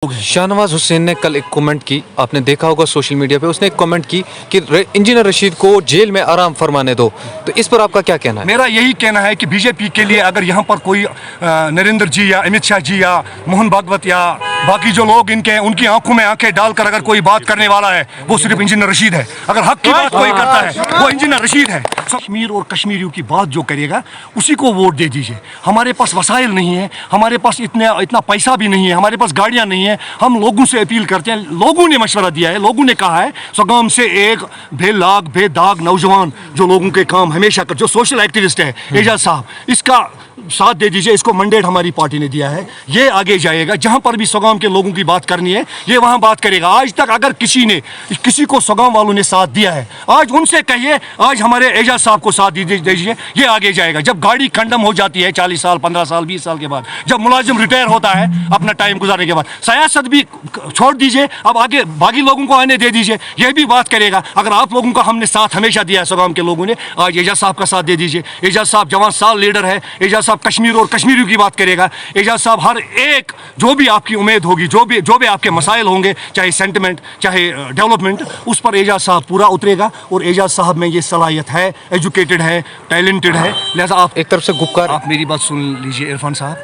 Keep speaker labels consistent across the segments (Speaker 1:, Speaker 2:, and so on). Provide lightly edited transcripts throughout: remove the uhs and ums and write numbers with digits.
Speaker 1: शाहनवाज हुसैन ने कल एक कमेंट की, आपने देखा होगा सोशल मीडिया पे, उसने एक कमेंट की कि इंजीनियर रशीद को जेल में आराम फरमाने दो। तो इस पर आपका क्या कहना है?
Speaker 2: मेरा यही कहना है कि बीजेपी के लिए अगर यहाँ पर कोई नरेंद्र जी या अमित शाह जी या मोहन भागवत या बाकी जो लोग इनके उनकी आंखों में आंखें डालकर अगर कोई बात करने वाला है वो सिर्फ इंजीनियर रशीद है। अगर हक की बात कोई करता है वो इंजीनियर रशीद है। कश्मीर और कश्मीरियों की बात जो करेगा उसी को वोट दे दीजिए। हमारे पास वसाइल नहीं है, हमारे पास इतना पैसा भी नहीं है, हमारे पास गाड़ियाँ नहीं है। हम लोगों से अपील करते हैं, लोगों ने मशवरा दिया है, लोगों ने कहा है सगाम से एक बेलाग बेदाग नौजवान जो लोगों के काम हमेशा कर, जो सोशल एक्टिविस्ट है एजाज साहब, इसका साथ दे दीजिए। इसको मैंडेट हमारी पार्टी ने दिया है, ये आगे जाएगा। जहां पर भी सगाम के लोगों की बात करनी है ये वहां बात करेगा। आज तक अगर किसी को सगाम वालों ने साथ दिया है, आज उनसे कहिए, आज हमारे एजाज साहब को साथ दीजिए, ये आगे जाएगा। जब गाड़ी कंडम हो जाती है 40 साल 15 साल 20 साल के बाद, जब मुलाजिम रिटायर होता है अपना टाइम गुजारने के बाद, सियासत भी छोड़ दीजिए, अब आगे बाकी लोगों को आने दे दीजिए, ये भी बात करेगा। अगर आप लोगों का हमने साथ हमेशा दिया है सगाम के लोगों ने, आज एजाज साहब का साथ दे दीजिए। एजाज साहब जवान साल लीडर है, एजाज साहब कश्मीर और कश्मीरियों की बात करेगा। एजाज साहब हर एक जो भी आपकी उम्मीद होगी, जो भी आपके मसाइल होंगे, चाहे सेंटिमेंट चाहे डेवलपमेंट, उस पर एजाज साहब पूरा उतरेगा। और एजाज साहब में ये सलाहियत है, एजुकेटेड है, टैलेंटेड है। लिहाजा आप
Speaker 1: एक तरफ से गुपकार,
Speaker 2: आप मेरी बात सुन लीजिए इरफान साहब,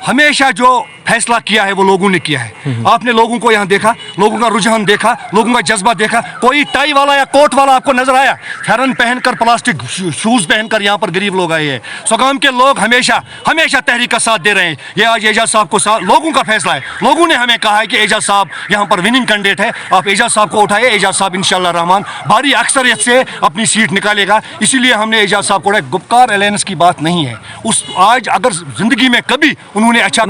Speaker 2: हमेशा जो फैसला किया है वो लोगों ने किया है। आपने लोगों को यहाँ देखा, लोगों का रुझान देखा, लोगों का जज्बा देखा। कोई टाई वाला या कोट वाला आपको नजर आया? फैरन पहनकर, प्लास्टिक शूज पहनकर यहाँ पर गरीब लोग आए हैं। सगाम के लोग हमेशा तहरीक का साथ दे रहे हैं। ये आज एजाज साहब को लोगों का फैसला है। लोगों ने हमें कहा है कि एजाज साहब यहाँ पर विनिंग कैंडिडेट है, आप एजाज साहब को उठाइए। एजाज साहब इंशाअल्लाह रहमान भारी अक्सरियत से अपनी सीट निकालेगा। इसीलिए हमने एजाज साहब को, गुपकार अलायंस की बात नहीं है। आज अगर जिंदगी में कभी उन्होंने अच्छा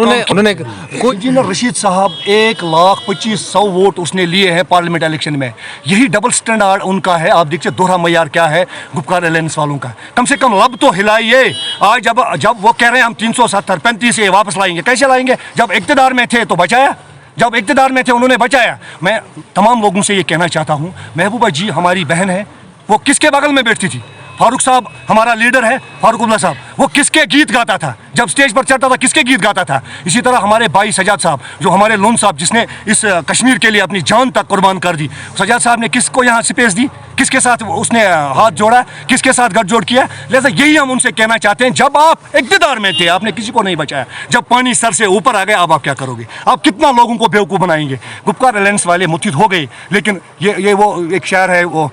Speaker 2: इंजीनियर रशीद साहब 1,25,100 वोट उसने लिए हैं पार्लियामेंट इलेक्शन में। यही डबल स्टैंडर्ड उनका है। आप देखिए दोहरा मयार क्या है गुपकार अलायंस वालों का। कम से कम लब तो हिलाइए। आज जब वो कह रहे हैं हम 370 35 से वापस लाएंगे, कैसे लाएंगे? जब इक़्तिदार में थे तो बचाया, जब इक़्तिदार में थे उन्होंने बचाया। मैं तमाम लोगों से ये कहना चाहता हूँ, महबूबा जी हमारी बहन है, वो किसके बगल में बैठती थी? फारूक साहब हमारा लीडर है, फारूक साहब, वो किसके गीत गाता था? जब स्टेज पर चढ़ता था किसके गीत गाता था? इसी तरह हमारे भाई सजाद साहब, जो हमारे लोन साहब, जिसने इस कश्मीर के लिए अपनी जान तक कुर्बान कर दी, सजाद साहब ने किसको यहाँ स्पेस दी? किसके साथ उसने हाथ जोड़ा? किसके साथ गठजोड़ किया? लिहाजा यही हम उनसे कहना चाहते हैं, जब आप इक़्तिदार में थे आपने किसी को नहीं बचाया, जब पानी सर से ऊपर आ गया अब आप क्या करोगे? आप कितना लोगों को बेवकूफ़ बनाएंगे? गुपकार अलायंस वाले मुत्हिद हो गए, लेकिन ये वो एक शायर है, वो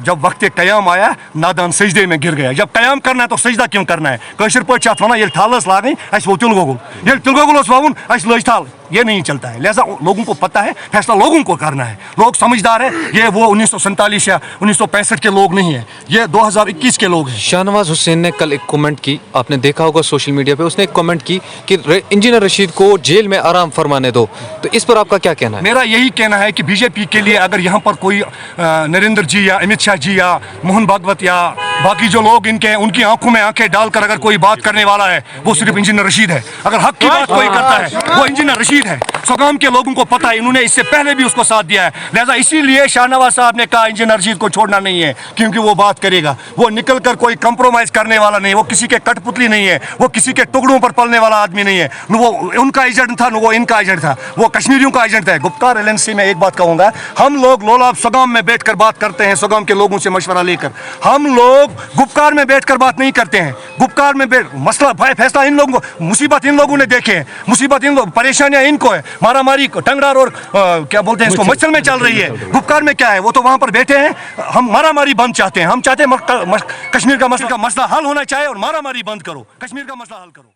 Speaker 2: जब वक्त क़याम आया नादान सजदे में गिर गया। जब क़याम करना है तो सजदा क्यों करना है? कशर पे वन ये ठालस लागे अस वो तिलगोगुल, ये तिलगोगुल वन अस लज थाल, ये नहीं चलता है। लिहाजा लोगों को पता है, फैसला लोगों को करना है। लोग समझदार है। ये वो 1947 या 1965 के लोग नहीं है, ये 2021 के लोग हैं।
Speaker 1: शाहनवाज हुसैन ने कल एक कमेंट की, आपने देखा होगा सोशल मीडिया पे, उसने एक कमेंट की कि इंजीनियर रशीद को जेल में आराम फरमाने दो। तो इस पर आपका क्या कहना है?
Speaker 2: मेरा यही कहना है कि बीजेपी के लिए अगर यहाँ पर कोई नरेंद्र जी या अमित शाह जी या मोहन भागवत या बाकी जो लोग उनकी आंखों में आंखें डालकर अगर कोई बात करने वाला है वो सिर्फ इंजीनियर रशीद है। अगर हक की बात कोई करता है वो इंजीनियर रशीद है। सगाम के लोगों को पता है, इन्होंने इससे पहले भी उसको साथ दिया है। लिहाजा इसीलिए शाहनवाज साहब ने कहा इंजीनियर रशीद को छोड़ना नहीं है, क्योंकि वो बात करेगा। वो निकल कर कोई कंप्रोमाइज करने वाला नहीं, वो किसी के कठपुतली नहीं है, वो किसी के टुकड़ों पर पलने वाला आदमी नहीं है। न वो उनका एजेंट था, न वो इनका एजेंट था, वो कश्मीरियों का एजेंट है। गुपकार अलायंस से मैं एक बात कहूँगा, हम लोग लोलाब सगाम में बैठ कर बात करते हैं, सगाम के लोगों से मशवरा लेकर। हम लोग गुपकार में बैठ कर बात नहीं करते हैं। गुपकार में मसला फैसला इन लोगों को, मुसीबत इन लोगों ने देखे हैं, मुसीबत इन लोग, परेशानियां इनको है। मारामारी टंगरार और क्या बोलते हैं इसको, मच्छर में चल रही है। गुपकार में क्या है? वो तो वहां पर बैठे हैं। हम मारामारी बंद चाहते हैं। हम चाहते हैं कश्मीर का मसला हल होना चाहिए और मारामारी बंद करो, कश्मीर का मसला हल करो।